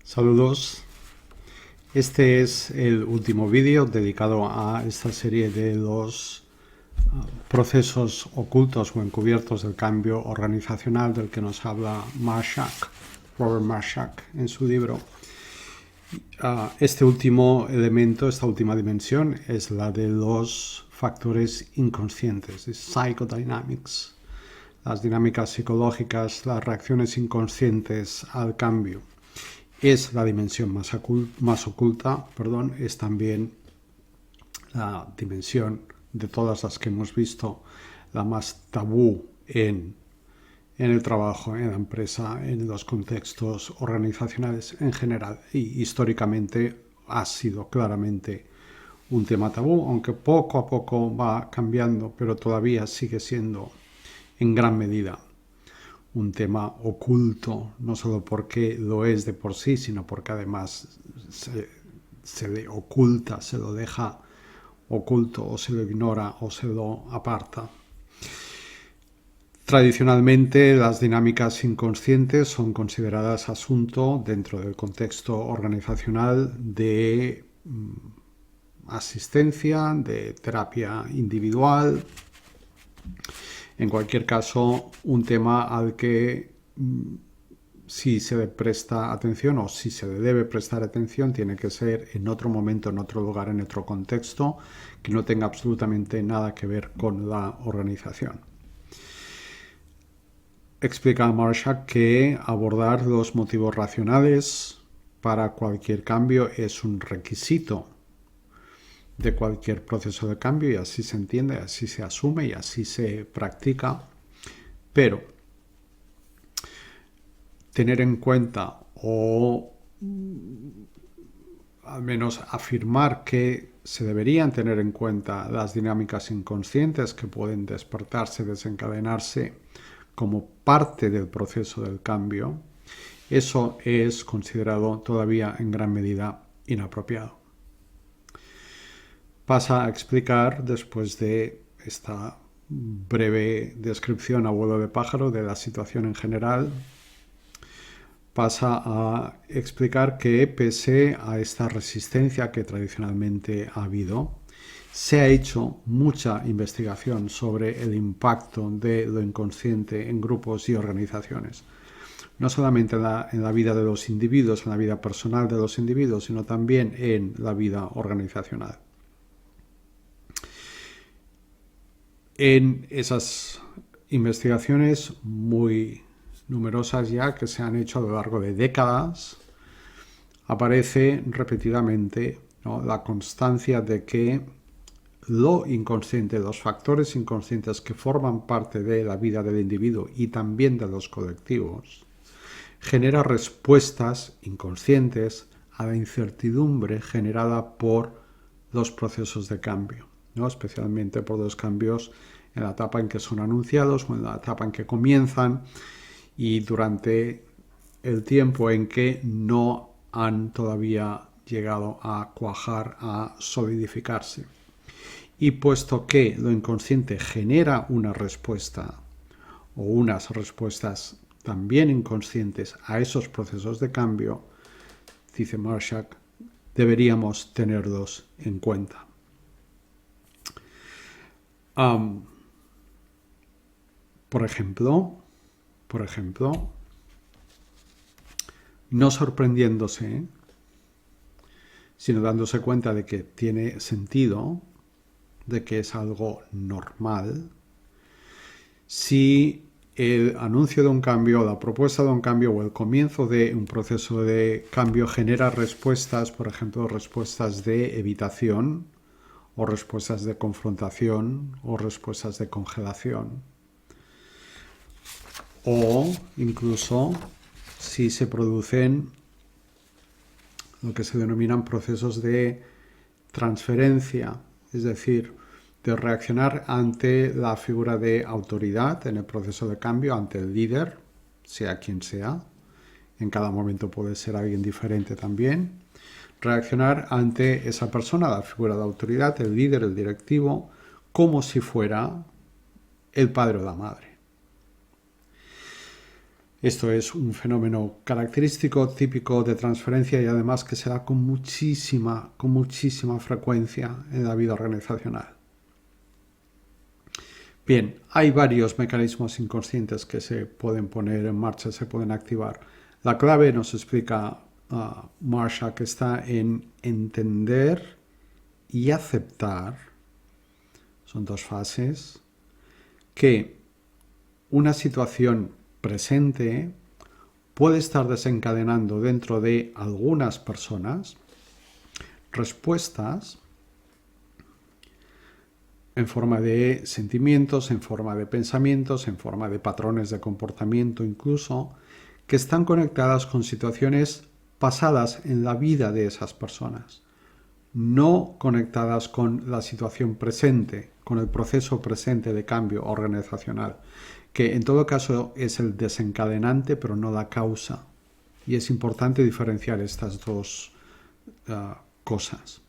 Saludos. Este es el último vídeo dedicado a esta serie de los procesos ocultos o encubiertos del cambio organizacional del que nos habla Robert Marshak, en su libro. Este último elemento, esta última dimensión, es la de los factores inconscientes, de psychodynamics, las dinámicas psicológicas, las reacciones inconscientes al cambio. Es la dimensión más oculta, es también la dimensión de todas las que hemos visto, la más tabú en el trabajo, en la empresa, en los contextos organizacionales en general. Y históricamente ha sido claramente un tema tabú, aunque poco a poco va cambiando, pero todavía sigue siendo en gran medida un tema oculto, no solo porque lo es de por sí, sino porque además se le oculta, se lo deja oculto o se lo ignora o se lo aparta. Tradicionalmente, las dinámicas inconscientes son consideradas asunto dentro del contexto organizacional de asistencia, de terapia individual. En cualquier caso, un tema al que si se le presta atención o si se le debe prestar atención tiene que ser en otro momento, en otro lugar, en otro contexto, que no tenga absolutamente nada que ver con la organización. Explica Marshak que abordar los motivos racionales para cualquier cambio es un requisito de cualquier proceso de cambio, y así se entiende, así se asume y así se practica, pero tener en cuenta o al menos afirmar que se deberían tener en cuenta las dinámicas inconscientes que pueden despertarse, desencadenarse como parte del proceso del cambio, eso es considerado todavía en gran medida inapropiado. Pasa a explicar, después de esta breve descripción a vuelo de pájaro de la situación en general, pasa a explicar que pese a esta resistencia que tradicionalmente ha habido, se ha hecho mucha investigación sobre el impacto de lo inconsciente en grupos y organizaciones. No solamente en la vida de los individuos, en la vida personal de los individuos, sino también en la vida organizacional. En esas investigaciones muy numerosas ya que se han hecho a lo largo de décadas, aparece repetidamente, ¿no?, la constancia de que lo inconsciente, los factores inconscientes que forman parte de la vida del individuo y también de los colectivos, genera respuestas inconscientes a la incertidumbre generada por los procesos de cambio, ¿no?, especialmente por los cambios en la etapa en que son anunciados o en la etapa en que comienzan y durante el tiempo en que no han todavía llegado a cuajar, a solidificarse. Y puesto que lo inconsciente genera una respuesta o unas respuestas también inconscientes a esos procesos de cambio, dice Marshak, deberíamos tenerlos en cuenta. Por ejemplo, no sorprendiéndose, sino dándose cuenta de que tiene sentido, de que es algo normal, si el anuncio de un cambio, la propuesta de un cambio o el comienzo de un proceso de cambio genera respuestas, por ejemplo, respuestas de evitación o respuestas de confrontación o respuestas de congelación. O incluso si se producen lo que se denominan procesos de transferencia, es decir, de reaccionar ante la figura de autoridad en el proceso de cambio, ante el líder, sea quien sea, en cada momento puede ser alguien diferente también, reaccionar ante esa persona, la figura de autoridad, el líder, el directivo, como si fuera el padre o la madre. Esto es un fenómeno característico, típico de transferencia y además que se da con muchísima frecuencia en la vida organizacional. Bien, hay varios mecanismos inconscientes que se pueden poner en marcha, se pueden activar. La clave, nos explica Marsha, que está en entender y aceptar, son dos fases, que una situación presente puede estar desencadenando dentro de algunas personas respuestas en forma de sentimientos, en forma de pensamientos, en forma de patrones de comportamiento incluso, que están conectadas con situaciones pasadas en la vida de esas personas, no conectadas con la situación presente, con el proceso presente de cambio organizacional, que en todo caso es el desencadenante pero no la causa. Y es importante diferenciar estas dos cosas.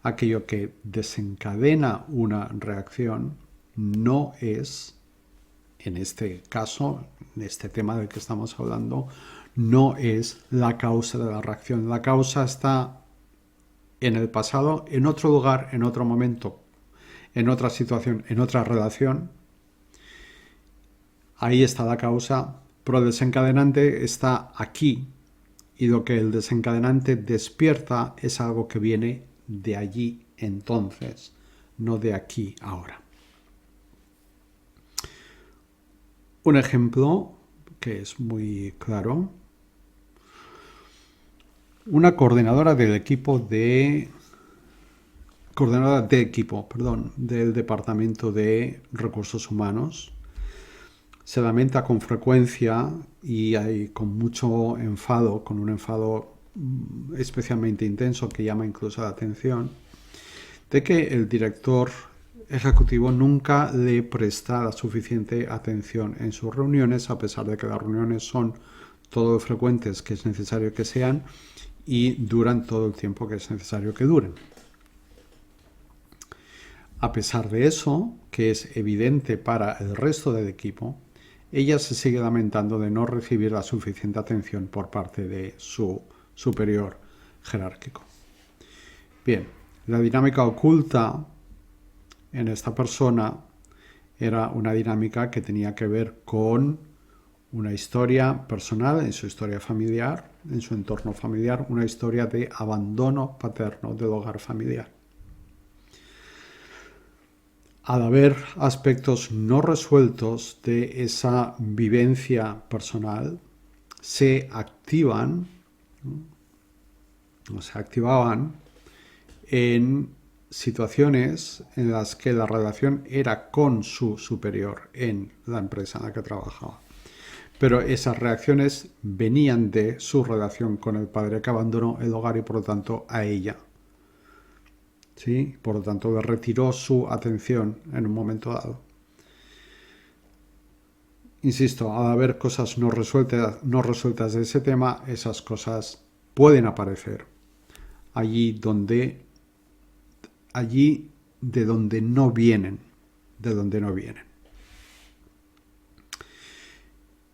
Aquello que desencadena una reacción no es, en este caso, en este tema del que estamos hablando, no es la causa de la reacción. La causa está en el pasado, en otro lugar, en otro momento, en otra situación, en otra relación. Ahí está la causa, pero el desencadenante está aquí. Y lo que el desencadenante despierta es algo que viene de allí entonces, no de aquí ahora. Un ejemplo que es muy claro. Una coordinadora de equipo del Departamento de Recursos Humanos se lamenta con frecuencia y con mucho enfado, con un enfado especialmente intenso que llama incluso la atención, de que el director ejecutivo nunca le presta la suficiente atención en sus reuniones, a pesar de que las reuniones son todo lo frecuentes que es necesario que sean y duran todo el tiempo que es necesario que duren. A pesar de eso, que es evidente para el resto del equipo, ella se sigue lamentando de no recibir la suficiente atención por parte de su superior jerárquico. Bien, la dinámica oculta en esta persona era una dinámica que tenía que ver con una historia personal, en su historia familiar, en su entorno familiar, una historia de abandono paterno del hogar familiar. Al haber aspectos no resueltos de esa vivencia personal, se activaban en situaciones en las que la relación era con su superior en la empresa en la que trabajaba. Pero esas reacciones venían de su relación con el padre que abandonó el hogar y por lo tanto a ella. ¿Sí? Por lo tanto, le retiró su atención en un momento dado. Insisto, al haber cosas no resueltas de ese tema, esas cosas pueden aparecer allí de donde no vienen.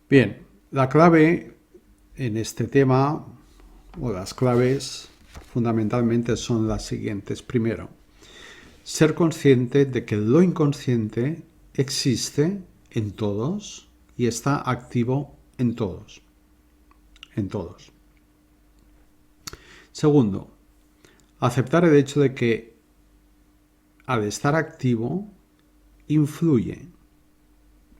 Bien, la clave en este tema, o las claves, fundamentalmente son las siguientes. Primero, ser consciente de que lo inconsciente existe en todos y está activo en todos. Segundo, aceptar el hecho de que al estar activo influye.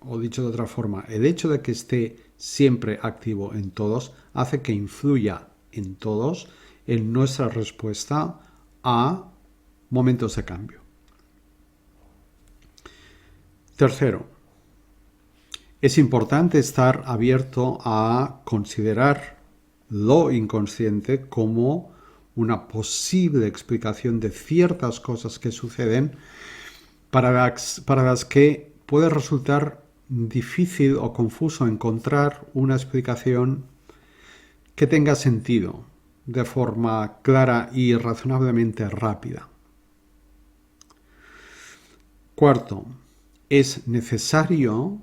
O dicho de otra forma, el hecho de que esté siempre activo en todos hace que influya en todos en nuestra respuesta a momentos de cambio. Tercero, es importante estar abierto a considerar lo inconsciente como una posible explicación de ciertas cosas que suceden para las que puede resultar difícil o confuso encontrar una explicación que tenga sentido de forma clara y razonablemente rápida. Cuarto, es necesario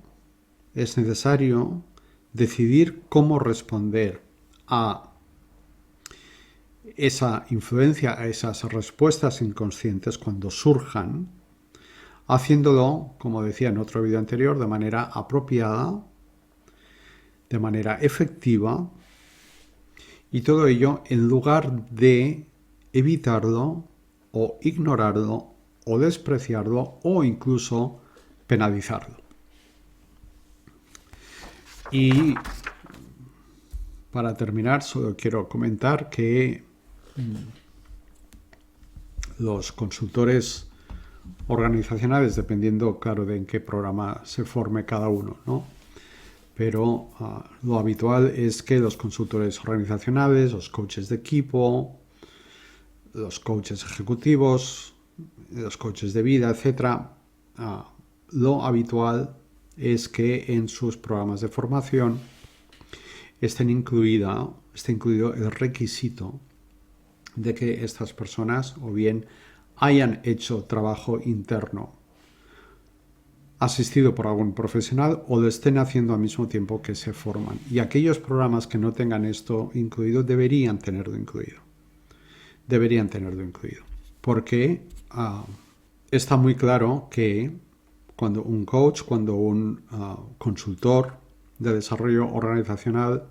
decidir cómo responder a esa influencia, a esas respuestas inconscientes cuando surjan, haciéndolo, como decía en otro vídeo anterior, de manera apropiada, de manera efectiva, y todo ello en lugar de evitarlo o ignorarlo o despreciarlo o incluso penalizarlo. Y para terminar, solo quiero comentar que los consultores organizacionales, dependiendo, claro, de en qué programa se forme cada uno, ¿no? Pero lo habitual es que los consultores organizacionales, los coaches de equipo, los coaches ejecutivos, los coaches de vida, etc., lo habitual es que en sus programas de formación esté incluido el requisito de que estas personas o bien hayan hecho trabajo interno asistido por algún profesional o lo estén haciendo al mismo tiempo que se forman. Y aquellos programas que no tengan esto incluido deberían tenerlo incluido. Deberían tenerlo incluido. Porque está muy claro que cuando un coach, cuando un consultor de desarrollo organizacional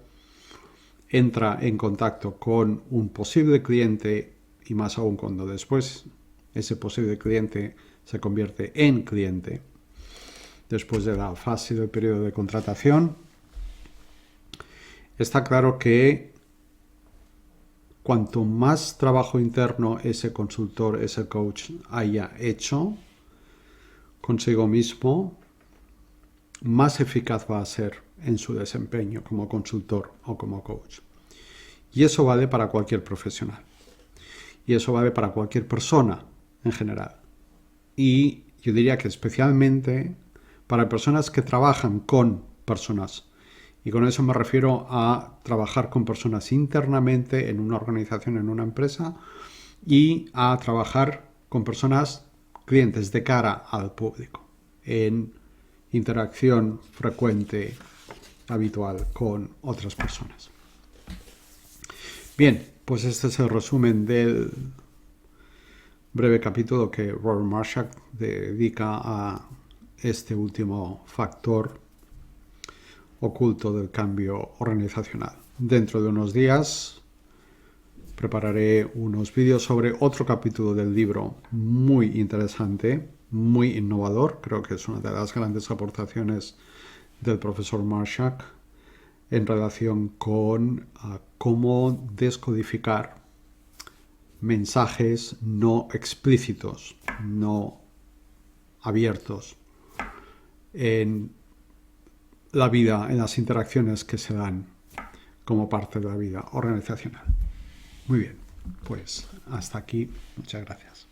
entra en contacto con un posible cliente, y más aún cuando después ese posible cliente se convierte en cliente, después de la fase del periodo de contratación, está claro que cuanto más trabajo interno ese consultor, ese coach haya hecho consigo mismo, más eficaz va a ser en su desempeño como consultor o como coach. Y eso vale para cualquier profesional. Y eso vale para cualquier persona en general. Y yo diría que especialmente para personas que trabajan con personas. Y con eso me refiero a trabajar con personas internamente en una organización, en una empresa, y a trabajar con personas, clientes de cara al público, en interacción frecuente, habitual con otras personas. Bien, pues este es el resumen del breve capítulo que Robert Marshak dedica a este último factor oculto del cambio organizacional. Dentro de unos días prepararé unos vídeos sobre otro capítulo del libro muy interesante, muy innovador. Creo que es una de las grandes aportaciones del profesor Marshak en relación con cómo descodificar mensajes no explícitos, no abiertos en la vida, en las interacciones que se dan como parte de la vida organizacional. Muy bien, pues hasta aquí. Muchas gracias.